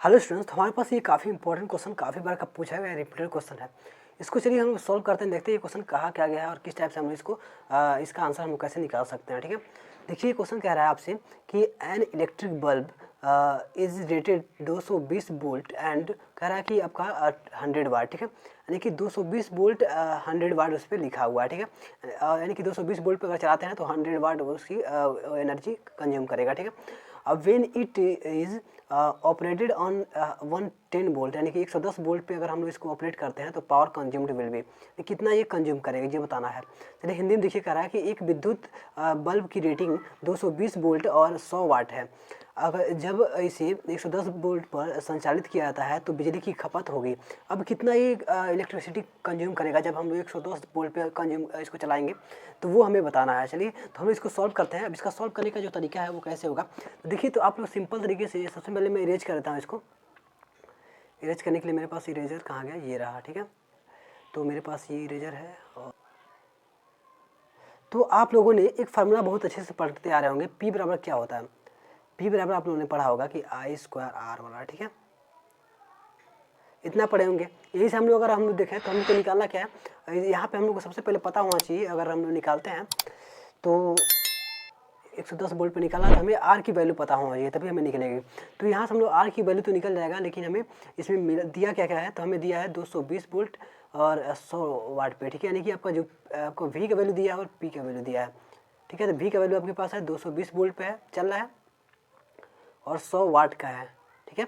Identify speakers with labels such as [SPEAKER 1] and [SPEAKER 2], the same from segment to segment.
[SPEAKER 1] Hello students, हमारे पास ये काफ़ी इंपॉर्टेंट क्वेश्चन काफ़ी बार का पूछा गया रिपीटेड क्वेश्चन है। इसको चलिए हम सॉल्व करते हैं, देखते हैं ये क्वेश्चन कहाँ क्या गया है और किस टाइप से हम इसको इसका आंसर हम कैसे निकाल सकते हैं। ठीक है, देखिए ये क्वेश्चन कह रहा है आपसे कि an electric bulb is rated 220 volt and कह रहा है कि आपका 100 वाट। ठीक है, यानी कि 220 वोल्ट 100 वाट उस पर लिखा हुआ है। ठीक है, यानी कि 220 वोल्ट पर अगर चलाते हैं तो 100 वाट उसकी एनर्जी कंज्यूम करेगा। ठीक है, अब when it is operated on 110 volt, यानी कि 110 वोल्ट पे अगर हम लोग इसको ऑपरेट करते हैं तो पावर कंज्यूम्ड विल बी, कितना ये कंज्यूम करेगा ये बताना है। चलिए हिंदी में देखिए, कह रहा है कि एक विद्युत बल्ब की रेटिंग 220 वोल्ट और 100 वाट है। अगर जब इसे 110 वोल्ट पर संचालित किया जाता है तो बिजली की खपत होगी। अब कितना ये इलेक्ट्रिसिटी कंज्यूम करेगा जब हम लोग 110 वोल्ट पे कंज्यूम इसको चलाएंगे, तो वो हमें बताना है। चलिए तो हम इसको सॉल्व करते हैं। अब इसका सॉल्व करने का जो तरीका है वो कैसे होगा, तो देखिए तो आप लोग सिंपल तरीके से सबसे पहले मैं इरेज कर देता हूँ इसको। इरेज करने के लिए मेरे पास इरेजर कहाँ गया, ये रहा। ठीक है, तो मेरे पास ये इरेजर है। और तो आप लोगों ने एक फार्मूला बहुत अच्छे से पढ़ते आ रहे होंगे, पी बराबर क्या होता है। पी बराबर आप लोगों ने पढ़ा होगा कि आई स्क्वायर आर वाला। ठीक है, इतना पढ़े होंगे। यही से हम लोग, अगर हम लोग देखें तो हम लोग को निकालना क्या है, यहाँ पे हम लोग को सबसे पहले पता होना चाहिए। अगर हम लोग निकालते हैं तो 110 वोल्ट पे निकालना तो हमें आर की वैल्यू पता होना चाहिए, तभी हमें निकलेगी। तो यहाँ से हम लोग आर की वैल्यू तो निकल जाएगा, लेकिन हमें इसमें दिया क्या क्या है, तो हमें दिया है 220 वोल्ट और 100 वाट पे। ठीक है, यानी कि आपका जो आपको वी का वैल्यू दिया है और पी का वैल्यू दिया है। ठीक है, तो वी का वैल्यू आपके पास है 220 वोल्ट पे है, चल रहा है, और 100 वाट का है। ठीक है,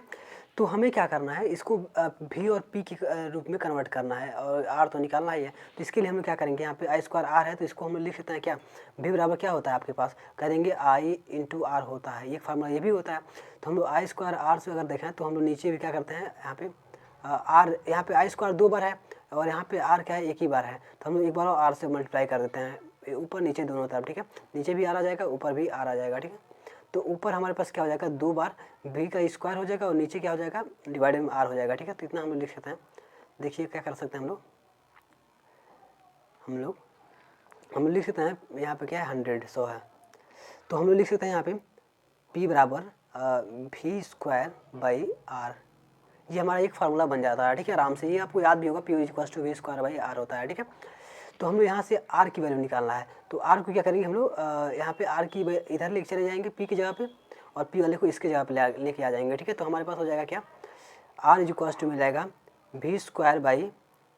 [SPEAKER 1] तो हमें क्या करना है, इसको भी और पी के रूप में कन्वर्ट करना है, और आर तो निकालना ही है। तो इसके लिए हम क्या करेंगे, यहाँ पे आई स्क्वायर आर है तो इसको हम लिख सकते हैं क्या, भी बराबर क्या होता है आपके पास, करेंगे आई इंटू आर होता है। ये फार्मूला ये भी होता है। तो हम लोग आई स्क्वायर आर से अगर देखें तो हम लोग नीचे भी क्या करते हैं, यहाँ पे आर, यहाँ पे आई स्क्वायर 2 बार है और यहाँ पे आर क्या है, एक ही बार है। तो हम लोग एक बार और आर से मल्टीप्लाई कर देते हैं, ऊपर नीचे दोनों तरफ। ठीक है, नीचे भी आर आ जाएगा, ऊपर भी आर आ जाएगा। ठीक है, तो ऊपर हमारे पास क्या हो जाएगा, 2 बार v का स्क्वायर हो जाएगा और नीचे क्या हो जाएगा, डिवाइडेड में r हो जाएगा। ठीक है, तो इतना हम लोग लिख सकते हैं। देखिए क्या कर सकते हैं हम लोग लिख सकते हैं, यहाँ पे क्या है 100 है, तो हम लोग लिख सकते हैं यहाँ पे p बराबर वी स्क्वायर बाई आर। ये हमारा एक फार्मूला बन जाता है। ठीक है, आराम से, ये आपको याद भी होगा, p equals to V square by R होता है। ठीक है, तो हम लोग यहाँ से r की वैल्यू निकालना है। तो r को क्या करेंगे हम लोग, यहाँ पे r की इधर लेके चले जाएंगे p की जगह पे, और p वाले को इसके जगह पे लेके आ जाएंगे। ठीक है, तो हमारे पास हो जाएगा क्या, r इज इक्वल्स टू मिल जाएगा वी स्क्वायर बाई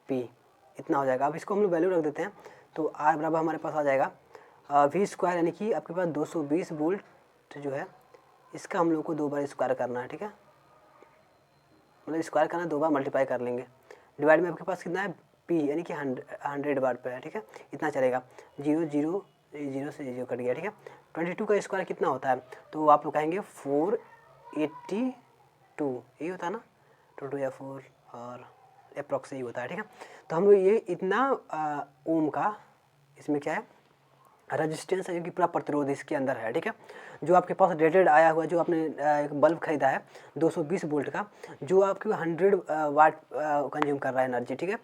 [SPEAKER 1] पी, इतना हो जाएगा। अब इसको हम लोग वैल्यू रख देते हैं, तो r बराबर हमारे पास आ जाएगा वी स्क्वायर, यानी कि आपके पास 220 वोल्ट जो है, इसका हम लोग को 2 बार स्क्वायर करना है। ठीक है, मतलब स्क्वायर करना, 2 बार मल्टीप्लाई कर लेंगे, डिवाइड में आपके पास कितना है पी, यानी कि 100 वाट पे है। ठीक है, इतना चलेगा, 0 0 0 से 0 कट गया। ठीक है, 22 का स्क्वायर कितना होता है, तो आप लोग कहेंगे 482, यही होता है ना, 2 2 या 4 और अप्रॉक्स यही होता है। ठीक है, तो हम लोग ये इतना ओम का इसमें क्या है, रेजिस्टेंस है, जो कि पूरा प्रतिरोध इसके अंदर है। ठीक है, जो आपके पास रेटेड आया हुआ, जो आपने एक बल्ब खरीदा है 220 वोल्ट का, जो आपके 100 वाट कंज्यूम कर रहा है एनर्जी। ठीक है,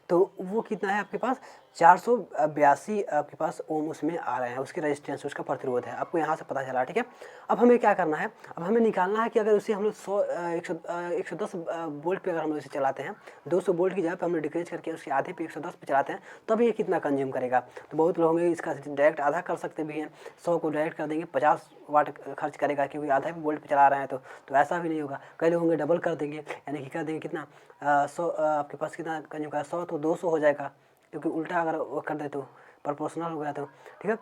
[SPEAKER 1] तो वो कितना है आपके पास, 482 आपके पास ओम उसमें आ रहे हैं, उसके रेजिस्टेंस, उसका प्रतिरोध है, आपको यहाँ से पता चला। ठीक है, अब हमें क्या करना है, अब हमें निकालना है कि अगर उसे हम लोग 110 वोल्ट पे अगर हम लोग इसे चलाते हैं, 200 वोल्ट की जगह पे हम लोग डिक्रीज करके उसके आधे पे 110 पे चलाते हैं, तब ये कितना कंज्यूम करेगा। तो बहुत लोग होंगे इसका डायरेक्ट आधा कर सकते भी हैं, 100 को डायरेक्ट कर देंगे 50 वाट खर्च करेगा, क्योंकि आधा वोल्ट पे चला रहे हैं। तो ऐसा भी नहीं होगा, कई लोग होंगे डबल कर देंगे, यानी कि कर देंगे कितना, 100 आपके पास कितना कंज्यूम करेगा, 100 तो 200 हो जाएगा, क्योंकि उल्टा अगर वो कर दे तो प्रोपोर्शनल हो गया। तो ठीक है,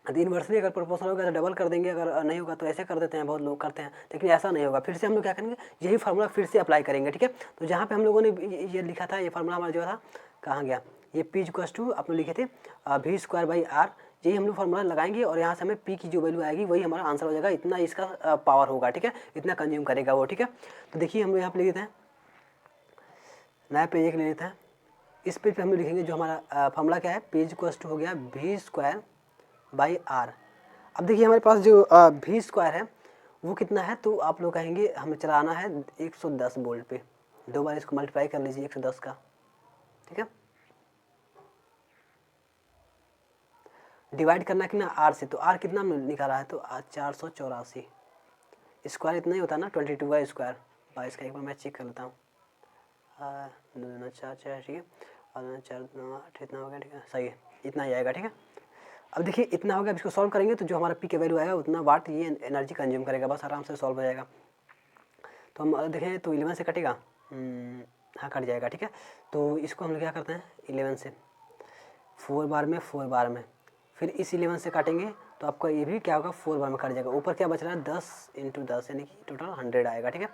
[SPEAKER 1] तो इन्वर्सली अगर प्रोपोर्शनल होगा तो डबल कर देंगे, अगर नहीं होगा तो ऐसे कर देते हैं, बहुत लोग करते हैं, लेकिन ऐसा नहीं होगा। फिर से हम लोग क्या करेंगे, यही फार्मूला फिर से अप्लाई करेंगे। ठीक है, तो जहाँ पे हम लोगों ने ये लिखा था, ये फार्मूला हमारा जो था कहाँ गया, ये पी इक्वल्स टू आपने लिखे थे वी स्क्वायर बाई आर, यही हम लोग फार्मूला लगाएंगे और यहाँ से हमें पी की जो वैल्यू आएगी वही हमारा आंसर हो जाएगा, इतना इसका पावर होगा। ठीक है, इतना कंज्यूम करेगा वो। ठीक है, तो देखिए हम लोग यहाँ पे लिख देते हैं, नया पेज एक ले लेते हैं। इस पेज पे हम लोग लिखेंगे जो हमारा फार्मूला क्या है, पेज इक्वल्स टू हो गया वी स्क्वायर बाई आर। अब देखिए हमारे पास जो वी स्क्वायर है वो कितना है, तो आप लोग कहेंगे हमें चलाना है 110 वोल्ट पे, 2 बार इसको मल्टीप्लाई कर लीजिए 110 का। ठीक है, डिवाइड करना कितना, आर से, तो आर कितना निकाला है, तो 484, स्क्वायर इतना ही होता है ना, 22 का स्क्वायर, 22 का एक बार मैं चेक कर लेता हूँ। 2 दूना 4 4 ठीक है, और 2 4 9 8 इतना हो गया, ठीक है, सही है, इतना ही आएगा, ठीक है। अब देखिए इतना हो गया, अब इसको सॉल्व करेंगे तो जो हमारा पी का वैल्यू आएगा उतना वाट ये एनर्जी कंज्यूम करेगा, बस आराम से सॉल्व हो जाएगा। तो हम देखें तो 11 से कटेगा, हाँ कट जाएगा, ठीक है। तो इसको हम लोग क्या करते हैं 11 से 4 बार में 4 बार में, फिर इस 11 से काटेंगे तो आपका ये भी क्या होगा 4 बार में कट जाएगा। ऊपर क्या बच रहा है 10 × 10 यानी कि टोटल 100 आएगा, ठीक है।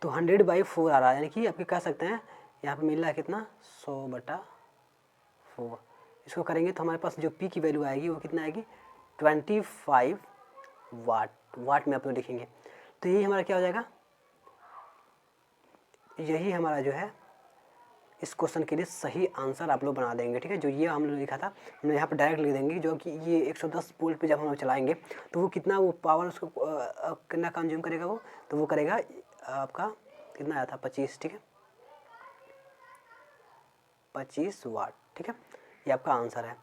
[SPEAKER 1] तो 100/4 आ रहा है, यानी कि आप कह सकते हैं यहाँ पे मिल रहा है कितना 100/4। इसको करेंगे तो हमारे पास जो पी की वैल्यू आएगी वो कितना आएगी 25 वाट, वाट में आप लोग लिखेंगे। तो यही हमारा क्या हो जाएगा, यही हमारा जो है इस क्वेश्चन के लिए सही आंसर आप लोग बना देंगे, ठीक है। जो ये हम लोग लिखा था हम यहाँ पे डायरेक्ट लिख देंगे, जो कि ये 110 वोल्ट पे जब हम लोग चलाएंगे तो वो कितना वो पावर उसको कितना कंज्यूम करेगा वो, तो वो करेगा आपका कितना आया था 25, ठीक है, 25 वाट, ठीक है। ये आपका आंसर है।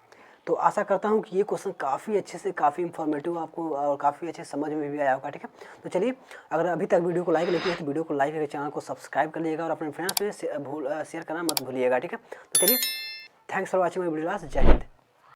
[SPEAKER 1] तो आशा करता हूँ कि ये क्वेश्चन काफ़ी अच्छे से, काफ़ी इन्फॉर्मेटिव आपको और काफ़ी अच्छे समझ में भी आया होगा, ठीक है। तो चलिए, अगर अभी तक वीडियो को लाइक नहीं किया तो वीडियो को लाइक करके चैनल को सब्सक्राइब कर लीजिएगा और अपने फ्रेंड्स में शेयर करना मत भूलिएगा, ठीक है। तो चलिए, thanks for watching my video, जय हिंद।